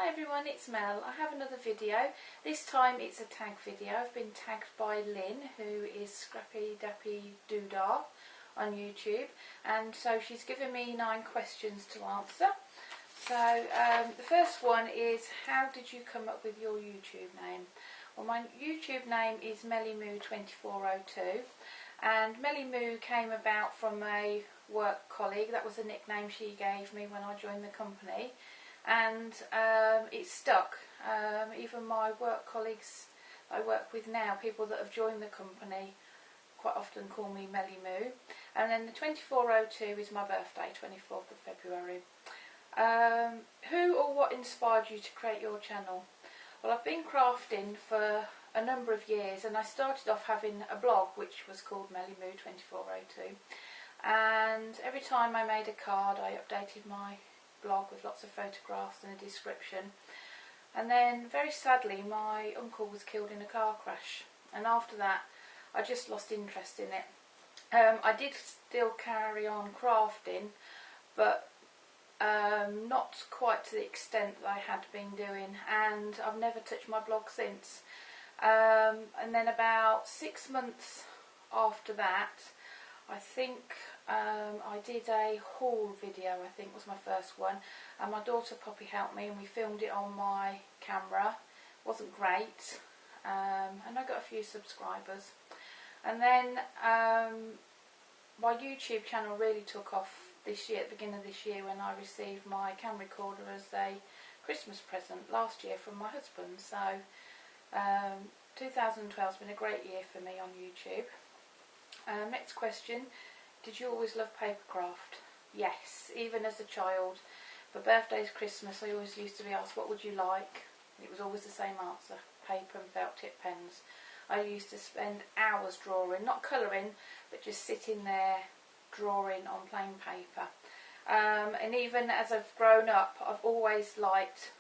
Hi everyone, it's Mel. I have another video. This time it's a tag video. I've been tagged by Lynn, who is Scrapitydoodah on YouTube, and so she's given me 9 questions to answer. So the first one is, how did you come up with your YouTube name? Well, my YouTube name is Mellymoo2402, and Mellymoo came about from a work colleague. That was a nickname she gave me when I joined the company, and it stuck. Even my work colleagues I work with now, people that have joined the company, quite often call me Mellymoo. And then the 2402 is my birthday, 24th of February. Who or what inspired you to create your channel? Well, I've been crafting for a number of years, and I started off having a blog which was called Mellymoo2402, and every time I made a card I updated my blog with lots of photographs and a description. And then very sadly my uncle was killed in a car crash, and after that I just lost interest in it. I did still carry on crafting, but not quite to the extent that I had been doing, and I've never touched my blog since. And then about 6 months after that, I think I did a haul video, I think was my first one, and my daughter Poppy helped me and we filmed it on my camera. It wasn't great, and I got a few subscribers. And then my YouTube channel really took off this year, at the beginning of this year, when I received my camera recorder as a Christmas present last year from my husband. So 2012 has been a great year for me on YouTube. Next question, did you always love papercraft? Yes, even as a child. For birthdays, Christmas, I always used to be asked, what would you like? It was always the same answer, paper and felt tip pens. I used to spend hours drawing, not colouring, but just sitting there drawing on plain paper. And even as I've grown up, I've always liked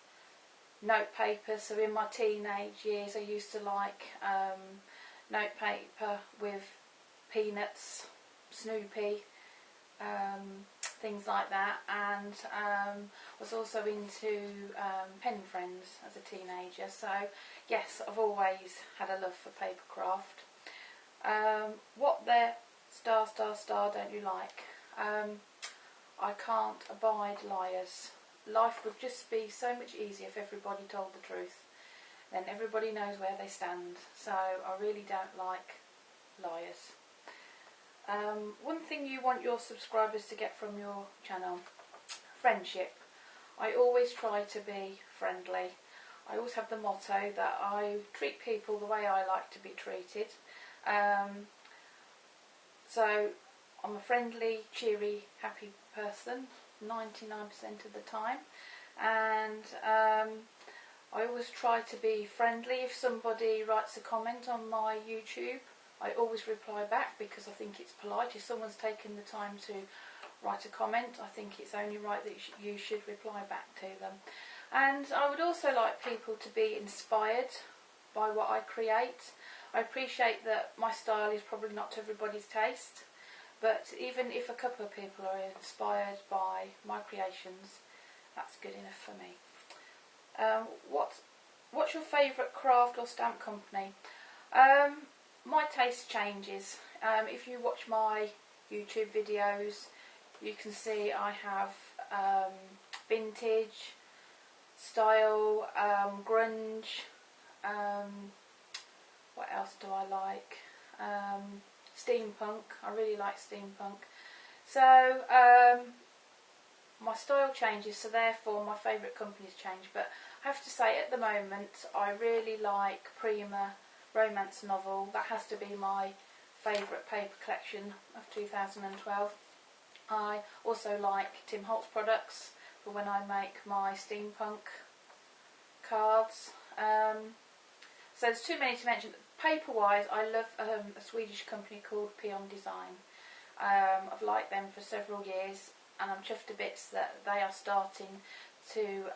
note paper. So in my teenage years I used to like note paper with Peanuts, Snoopy, things like that, and was also into pen friends as a teenager. So yes, I've always had a love for papercraft. What the star don't you like? I can't abide liars. Life would just be so much easier if everybody told the truth. Then everybody knows where they stand. So I really don't like liars. One thing you want your subscribers to get from your channel: friendship. I always try to be friendly. I always have the motto that I treat people the way I like to be treated. So I'm a friendly, cheery, happy person 99% of the time, and I always try to be friendly. If somebody writes a comment on my YouTube, I always reply back, because I think it's polite. If someone's taken the time to write a comment, I think it's only right that you should reply back to them. And I would also like people to be inspired by what I create. I appreciate that my style is probably not to everybody's taste, but even if a couple of people are inspired by my creations, that's good enough for me. What's your favourite craft or stamp company? My taste changes. If you watch my YouTube videos, you can see I have vintage, style, grunge, what else do I like? Steampunk. I really like steampunk. So my style changes, so therefore my favourite companies change. But I have to say, at the moment I really like Prima romance novel. That has to be my favourite paper collection of 2012. I also like Tim Holtz products for when I make my steampunk cards. So there's too many to mention. Paper wise, I love a Swedish company called Peon Design. I've liked them for several years, and I'm chuffed to bits that they are starting to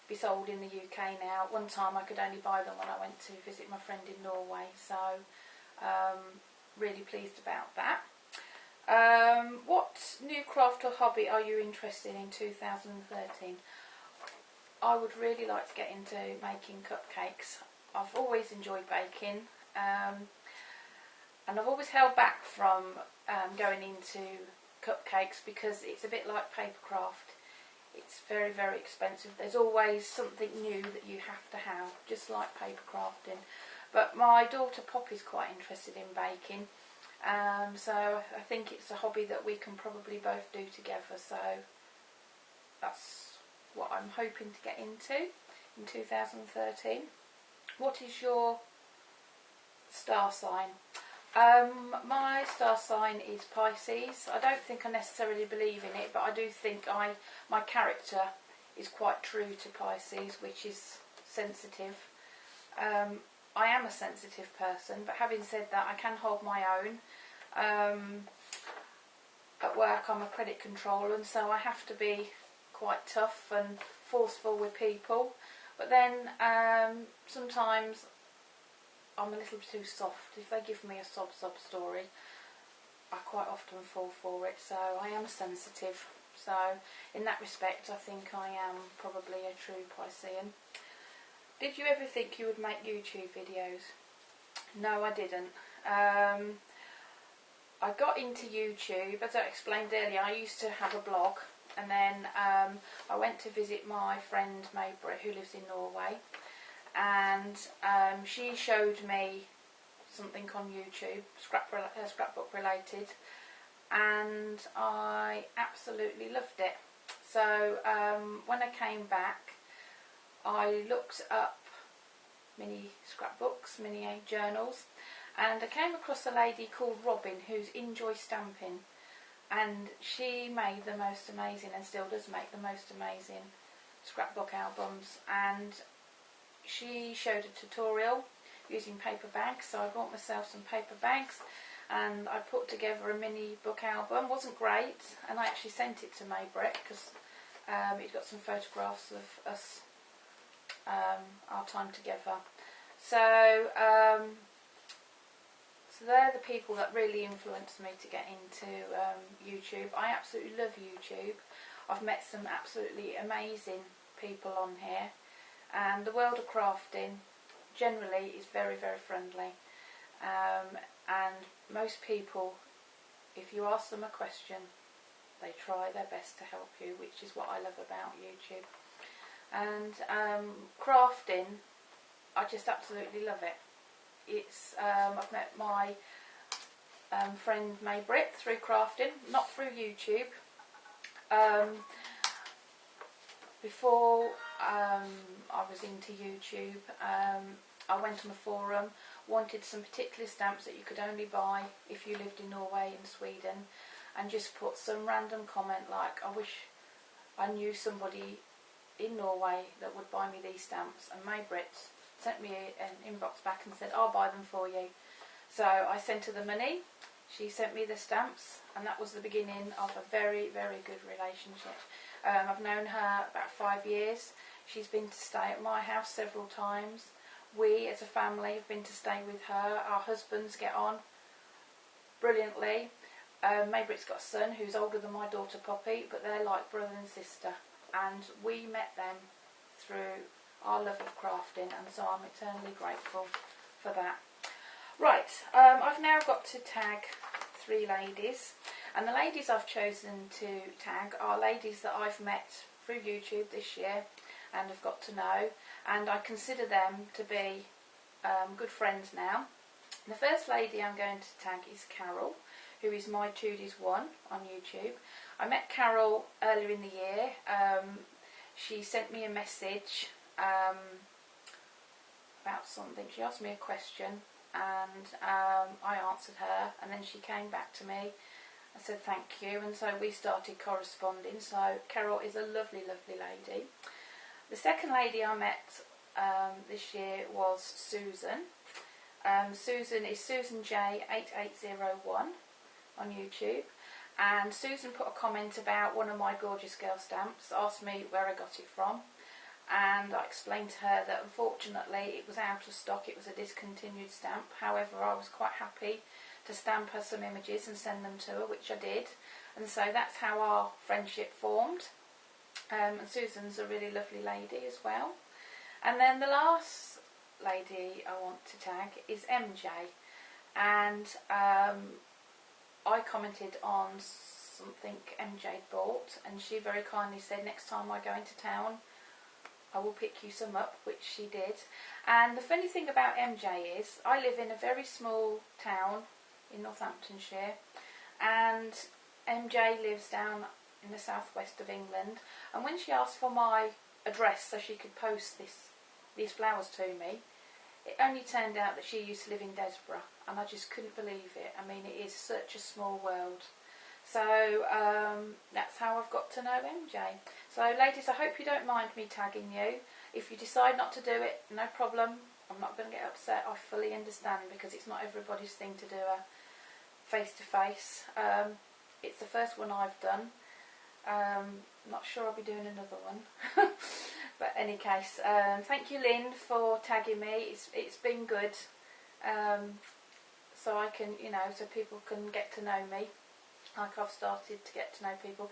be sold in the UK now. One time I could only buy them when I went to visit my friend in Norway, so really pleased about that. What new craft or hobby are you interested in 2013? I would really like to get into making cupcakes. I've always enjoyed baking, and I've always held back from going into cupcakes because it's a bit like paper craft. It's very, very expensive. There's always something new that you have to have, just like paper crafting. But my daughter Poppy's quite interested in baking, so I think it's a hobby that we can probably both do together. So that's what I'm hoping to get into in 2013. What is your star sign? My star sign is Pisces. I don't think I necessarily believe in it, but I do think my character is quite true to Pisces, which is sensitive. I am a sensitive person, but having said that, I can hold my own. At work I'm a credit controller, and so I have to be quite tough and forceful with people, but then sometimes I'm a little too soft. If they give me a sob story, I quite often fall for it, so I am sensitive. So in that respect I think I am probably a true Piscean. Did you ever think you would make YouTube videos? No, I didn't. I got into YouTube, as I explained earlier. I used to have a blog, and then I went to visit my friend Maybritt, who lives in Norway, and she showed me something on YouTube, scrapbook related, and I absolutely loved it. So when I came back, I looked up mini scrapbooks, mini journals, and I came across a lady called Robin who's Emjay stamping, and she made the most amazing, and still does make the most amazing, scrapbook albums. And she showed a tutorial using paper bags, so I bought myself some paper bags and I put together a mini book album. Wasn't great, and I actually sent it to Maybritt because it got some photographs of us, our time together. So so they're the people that really influenced me to get into YouTube. I absolutely love YouTube. I've met some absolutely amazing people on here, and the world of crafting generally is very, very friendly, and most people, if you ask them a question, they try their best to help you, which is what I love about YouTube. And crafting, I just absolutely love it. It's I've met my friend Maybritt through crafting, not through YouTube. Before I was into YouTube, I went on a forum, wanted some particular stamps that you could only buy if you lived in Norway and Sweden, and just put some random comment like, I wish I knew somebody in Norway that would buy me these stamps, and Maybritt sent me an inbox back and said, I'll buy them for you. So I sent her the money, she sent me the stamps, and that was the beginning of a very, very good relationship. I've known her about 5 years. She's been to stay at my house several times. We as a family have been to stay with her. Our husbands get on brilliantly. Maybritt's got a son who's older than my daughter Poppy, but they're like brother and sister, and we met them through our love of crafting, and so I'm eternally grateful for that. Right, I've now got to tag 3 ladies, and the ladies I've chosen to tag are ladies that I've met through YouTube this year and have got to know, and I consider them to be good friends now. The first lady I'm going to tag is Carole, who is my Tudis1 on YouTube. I met Carole earlier in the year. She sent me a message about something. She asked me a question, and I answered her, and then she came back to me and said thank you, and so we started corresponding. So Carole is a lovely, lovely lady. The second lady I met this year was Susan. Susan is SusanJ8801 on YouTube, and Susan put a comment about one of my Gorgeous Girl stamps, asked me where I got it from, and I explained to her that unfortunately it was out of stock, it was a discontinued stamp. However, I was quite happy to stamp her some images and send them to her, which I did, and so that's how our friendship formed. And Susan's a really lovely lady as well. And then the last lady I want to tag is Emjay. And I commented on something Emjay bought, and she very kindly said next time I go into town I will pick you some up, which she did. And the funny thing about Emjay is I live in a very small town in Northamptonshire, and Emjay lives down in the southwest of England, and when she asked for my address so she could post these flowers to me, it only turned out that she used to live in Desborough, and I just couldn't believe it. I mean, it is such a small world. So that's how I've got to know Emjay. So ladies, I hope you don't mind me tagging you. If you decide not to do it, no problem. I'm not going to get upset. I fully understand, because it's not everybody's thing to do a face-to-face. It's the first one I've done. Not sure I'll be doing another one. But any case, thank you, Lynn, for tagging me. It's been good. So I can, so people can get to know me, like I've started to get to know people.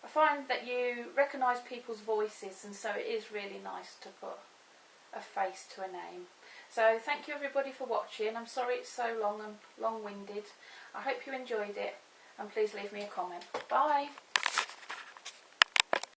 I find that you recognise people's voices, and so it is really nice to put a face to a name. So thank you everybody for watching. I'm sorry it's so long and long-winded. I hope you enjoyed it, and please leave me a comment. Bye.